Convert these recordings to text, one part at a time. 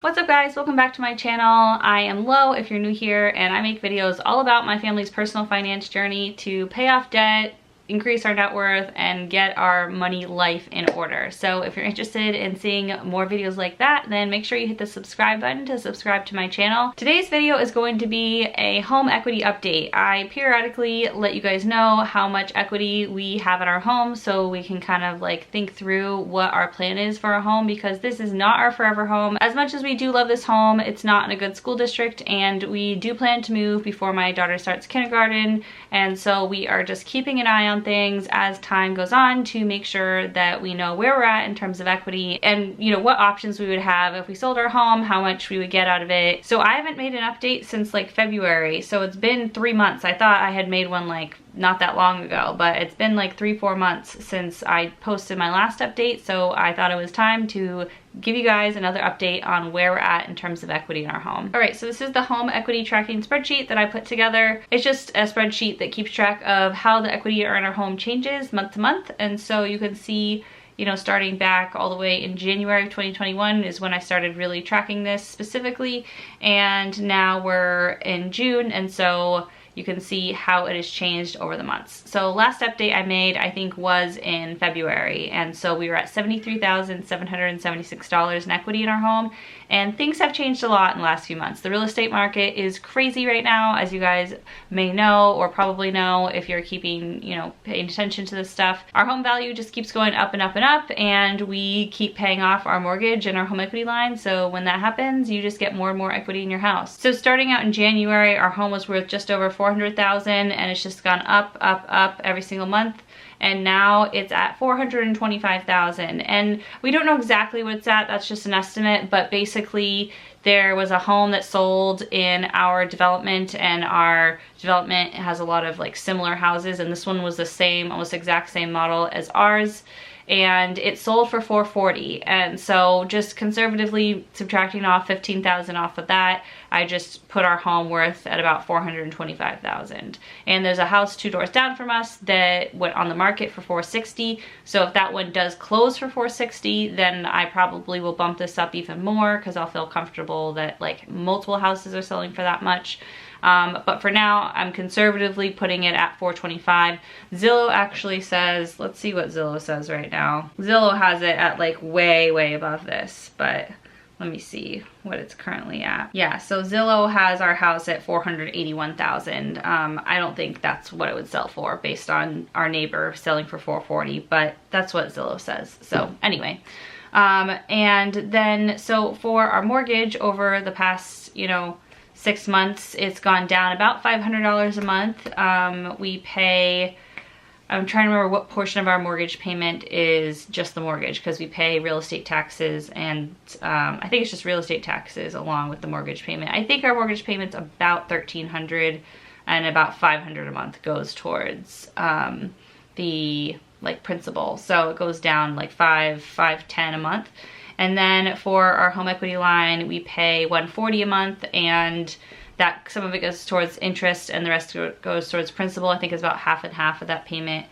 What's up guys, welcome back to my channel. I am Lo if you're new here, and I make videos all about my family's personal finance journey to pay off debt, increase our net worth, and get our money life in order. So if you're interested in seeing more videos like that, then make sure you hit the subscribe button to subscribe to my channel. Today's video is going to be a home equity update. I periodically let you guys know how much equity we have in our home so we can kind of like think through what our plan is for our home, because this is not our forever home. As much as we do love this home, it's not in a good school district, and we do plan to move before my daughter starts kindergarten, and so we are just keeping an eye on things as time goes on to make sure that we know where we're at in terms of equity and, you know, what options we would have if we sold our home, how much we would get out of it. So I haven't made an update since like February, so it's been 3 months. I thought I had made one like not that long ago, but it's been like 3-4 months since I posted my last update, so I thought it was time to give you guys another update on where we're at in terms of equity in our home. All right, so this is the home equity tracking spreadsheet that I put together. It's just a spreadsheet that keeps track of how the equity in our home changes month to month, and so you can see, you know, starting back all the way in January of 2021 is when I started really tracking this specifically, and now we're in June, and so you can see how it has changed over the months. So last update I made, I think, was in February, and so we were at $73,776 in equity in our home, and things have changed a lot in the last few months. The real estate market is crazy right now, as you guys may know, or probably know if you're keeping, you know, paying attention to this stuff. Our home value just keeps going up and up and up, and we keep paying off our mortgage and our home equity line, so when that happens, you just get more and more equity in your house. So starting out in January, our home was worth just over $400,000, and it's just gone up, up, up every single month, and now it's at $425,000. And we don't know exactly what it's at, that's just an estimate, but basically there was a home that sold in our development, and our development has a lot of like similar houses, and this one was the same, almost exact same model as ours, and it sold for $440,000. And so just conservatively subtracting off $15,000 off of that, I just put our home worth at about $425,000. And there's a house 2 doors down from us that went on the market for $460,000. So if that one does close for $460,000, then I probably will bump this up even more, because I'll feel comfortable that like multiple houses are selling for that much. But for now, I'm conservatively putting it at $425,000. Zillow actually says, let's see what Zillow says right now. Zillow has it at like way, way above this, but let me see what it's currently at. Yeah, so Zillow has our house at $481,000. I don't think that's what it would sell for based on our neighbor selling for $440,000, but that's what Zillow says. So anyway, and then so for our mortgage over the past, you know, 6 months, it's gone down about $500 a month. We pay, I'm trying to remember what portion of our mortgage payment is just the mortgage, because we pay real estate taxes, and I think it's just real estate taxes along with the mortgage payment. I think our mortgage payment's about $1,300, and about $500 a month goes towards the like principal. So it goes down like $510 a month. And then for our home equity line, we pay $140 a month, and that some of it goes towards interest and the rest goes towards principal. I think it's about half and half of that payment.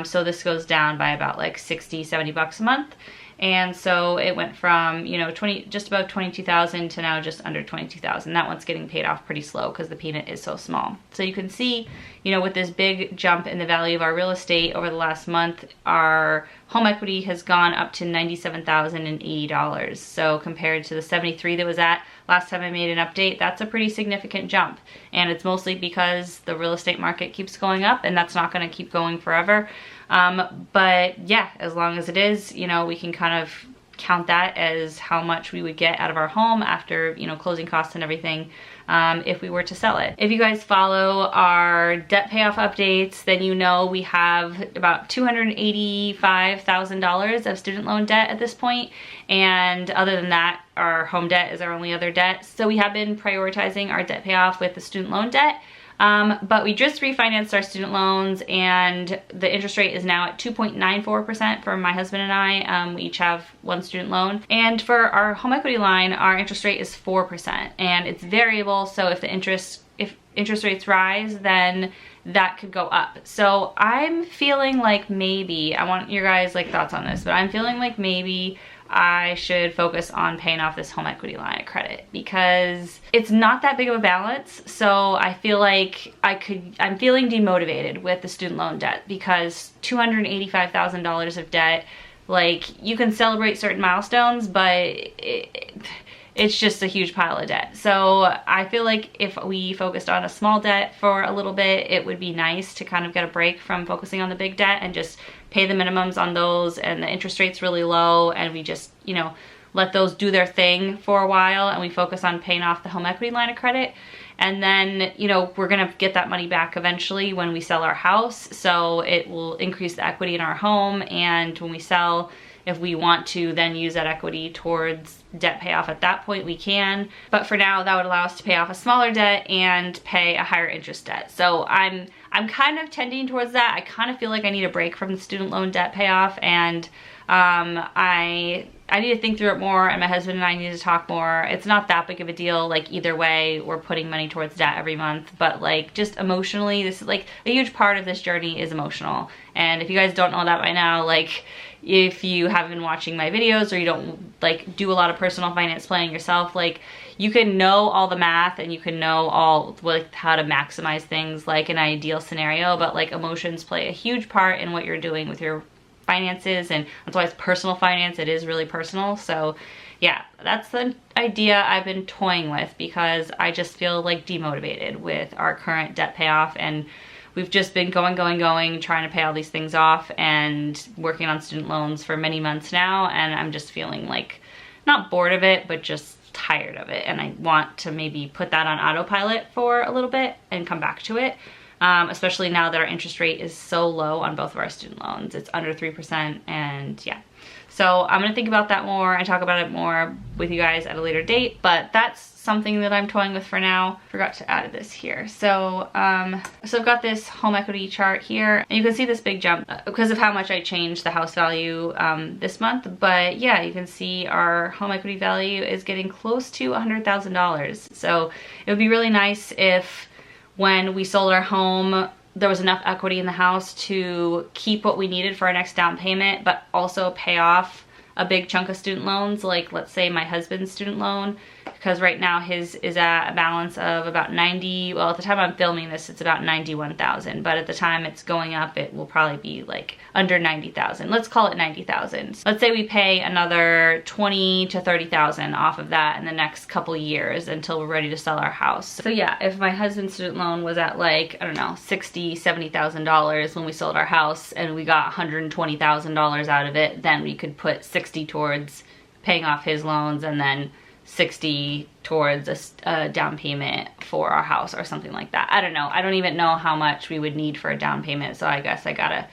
So this goes down by about like $60-$70 a month. And so it went from, you know, just above $22,000 to now just under $22,000. That one's getting paid off pretty slow because the payment is so small. So you can see, you know, with this big jump in the value of our real estate over the last month, our home equity has gone up to $97,080. So compared to the $73,000 that was at last time I made an update, that's a pretty significant jump. And it's mostly because the real estate market keeps going up, and that's not going to keep going forever. But yeah, as long as it is, you know, we can kind of count that as how much we would get out of our home after, you know, closing costs and everything, if we were to sell it. If you guys follow our debt payoff updates, then you know we have about $285,000 of student loan debt at this point, and other than that, our home debt is our only other debt. So we have been prioritizing our debt payoff with the student loan debt. But we just refinanced our student loans, and the interest rate is now at 2.94% for my husband and I. We each have one student loan. And for our home equity line, our interest rate is 4%, and it's variable. So if interest rates rise, then that could go up. So I'm feeling like maybe, I want your guys like thoughts on this, but I'm feeling like maybe I should focus on paying off this home equity line of credit because it's not that big of a balance. So I feel like I'm feeling demotivated with the student loan debt because $285,000 of debt, like, you can celebrate certain milestones, but it's just a huge pile of debt. So I feel like if we focused on a small debt for a little bit, it would be nice to kind of get a break from focusing on the big debt and just pay the minimums on those, and the interest rate's really low, and we just, you know, let those do their thing for a while, and we focus on paying off the home equity line of credit. And then, you know, we're gonna get that money back eventually when we sell our house. So it will increase the equity in our home, and when we sell, if we want to then use that equity towards debt payoff at that point, we can. But for now, that would allow us to pay off a smaller debt and pay a higher interest debt. So I'm kind of tending towards that. I kind of feel like I need a break from the student loan debt payoff, and I need to think through it more, and my husband and I need to talk more. It's not that big of a deal. Like, either way, we're putting money towards debt every month, but like, just emotionally, this is like a huge part of this journey is emotional. And if you guys don't know that by now, like, if you haven't been watching my videos or you don't like do a lot of personal finance planning yourself, like, you can know all the math and you can know all like how to maximize things like an ideal scenario, but like emotions play a huge part in what you're doing with your finances, and that's why it's personal finance. It is really personal. So yeah, that's the idea I've been toying with because I just feel like demotivated with our current debt payoff, and we've just been going, trying to pay all these things off and working on student loans for many months now, and I'm just feeling like not bored of it, but just tired of it, and I want to maybe put that on autopilot for a little bit and come back to it. Especially now that our interest rate is so low on both of our student loans. It's under 3%, and yeah. So I'm gonna think about that more and talk about it more with you guys at a later date, but that's something that I'm toying with for now. Forgot to add this here. So, so I've got this home equity chart here, and you can see this big jump because of how much I changed the house value this month. But yeah, you can see our home equity value is getting close to $100,000. So it would be really nice if when we sold our home, there was enough equity in the house to keep what we needed for our next down payment, but also pay off a big chunk of student loans, like let's say my husband's student loan, because right now his is at a balance of about 90, well, at the time I'm filming this, it's about 91,000, but at the time it's going up, it will probably be like under 90,000. Let's call it 90,000. Let's say we pay another 20 to 30,000 off of that in the next couple years until we're ready to sell our house. So yeah, if my husband's student loan was at like, I don't know, $60,000, $70,000 when we sold our house and we got $120,000 out of it, then we could put 60 towards paying off his loans and then 60 towards a down payment for our house or something like that. I don't know. I don't even know how much we would need for a down payment, so I guess I gotta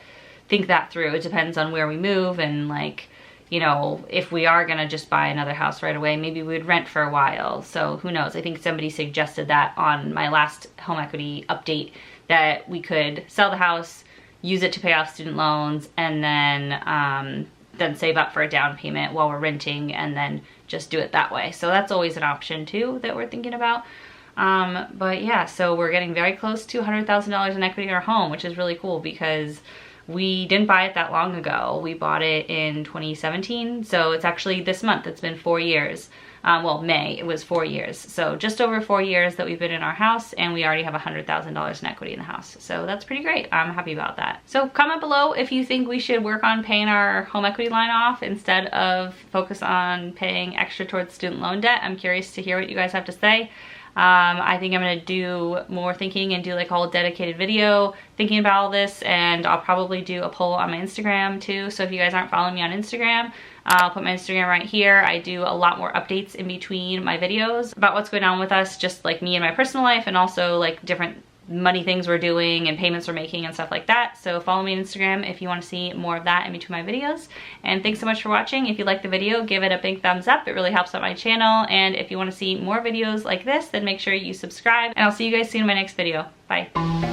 think that through. It depends on where we move, and like, you know, if we are gonna just buy another house right away, maybe we would rent for a while. So who knows? I think somebody suggested that on my last home equity update, that we could sell the house, use it to pay off student loans, and then save up for a down payment while we're renting, and then just do it that way. So that's always an option too that we're thinking about. But yeah, so we're getting very close to $100,000 in equity in our home, which is really cool because we didn't buy it that long ago. We bought it in 2017, so it's actually this month. It's been 4 years. Well, May, it was 4 years. So just over 4 years that we've been in our house, and we already have $100,000 in equity in the house. So that's pretty great. I'm happy about that. So comment below if you think we should work on paying our home equity line off instead of focus on paying extra towards student loan debt. I'm curious to hear what you guys have to say. I think I'm gonna do more thinking and do like a whole dedicated video thinking about all this, and I'll probably do a poll on my Instagram too. So if you guys aren't following me on Instagram, I'll put my Instagram right here. I do a lot more updates in between my videos about what's going on with us, just like me and my personal life, and also like different money things we're doing and payments we're making and stuff like that. So follow me on Instagram if you want to see more of that in between my videos. And thanks so much for watching. If you like the video, give it a big thumbs up. It really helps out my channel. And if you want to see more videos like this, then make sure you subscribe. And I'll see you guys soon in my next video. Bye.